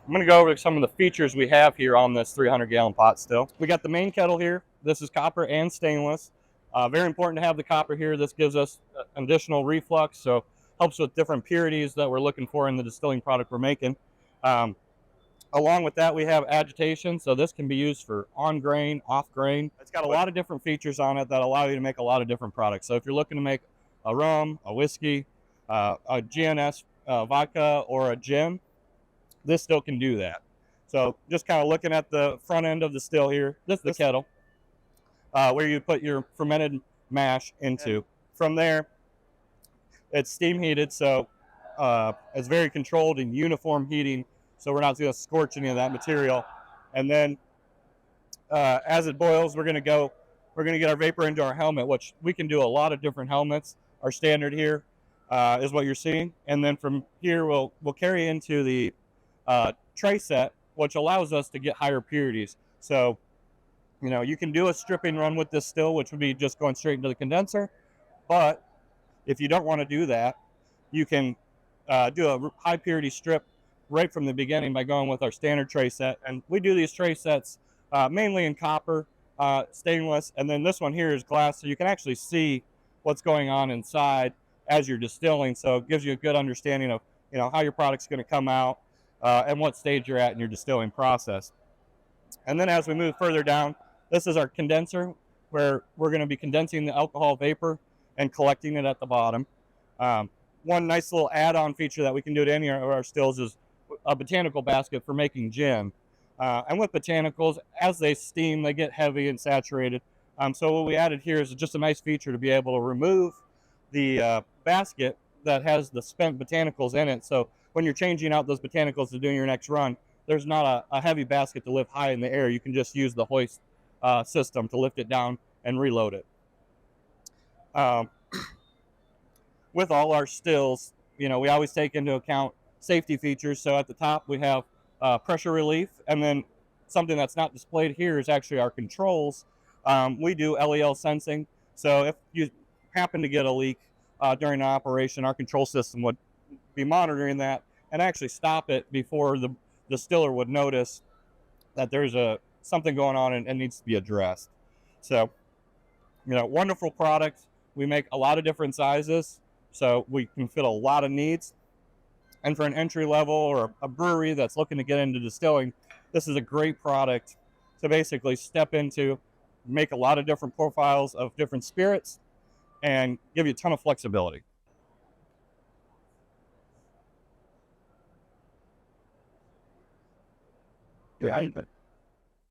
I'm going to go over some of the features we have here on this 300-gallon pot still. We got the main kettle here. This is copper and stainless. Very important to have the copper here. This gives us additional reflux, so helps with different purities that we're looking for in the distilling product we're making. Along with that, we have agitation, so this can be used for on grain, off grain. It's got a lot of different features on it that allow you to make a lot of different products. So if you're looking to make a rum, a whiskey, a GNS vodka, or a gin, this still can do that. So just kind of looking at the front end of the still here, this is the kettle where you put your fermented mash into. From there, it's steam heated, so it's very controlled and uniform heating, so we're not going to scorch any of that material. And then as it boils, we're going to get our vapor into our helmet, which we can do a lot of different helmets. Our standard here is what you're seeing, and then from here we'll carry into the tray set, which allows us to get higher purities. So, you know, you can do a stripping run with this still, which would be just going straight into the condenser. But if you don't want to do that, you can do a high purity strip right from the beginning by going with our standard tray set. And we do these tray sets mainly in copper, stainless, and then this one here is glass, so you can actually see what's going on inside as you're distilling. So it gives you a good understanding of, you know, how your product's going to come out and what stage you're at in your distilling process. And then as we move further down, this is our condenser, where we're going to be condensing the alcohol vapor and collecting it at the bottom. One nice little add-on feature that we can do to any of our stills is a botanical basket for making gin. And with botanicals, as they steam, they get heavy and saturated. So what we added here is just a nice feature to be able to remove the basket that has the spent botanicals in it. So when you're changing out those botanicals to doing your next run, there's not a heavy basket to lift high in the air. You can just use the hoist system to lift it down and reload it. With all our stills, you know, we always take into account safety features. So at the top we have pressure relief, and then something that's not displayed here is actually our controls. We do LEL sensing, so if you happen to get a leak during an operation, our control system would be monitoring that and actually stop it before the distiller would notice that there's something going on and needs to be addressed. So, you know, wonderful product. We make a lot of different sizes, so we can fit a lot of needs. And for an entry level or a brewery that's looking to get into distilling, this is a great product to basically step into, make a lot of different profiles of different spirits, and give you a ton of flexibility. Yeah.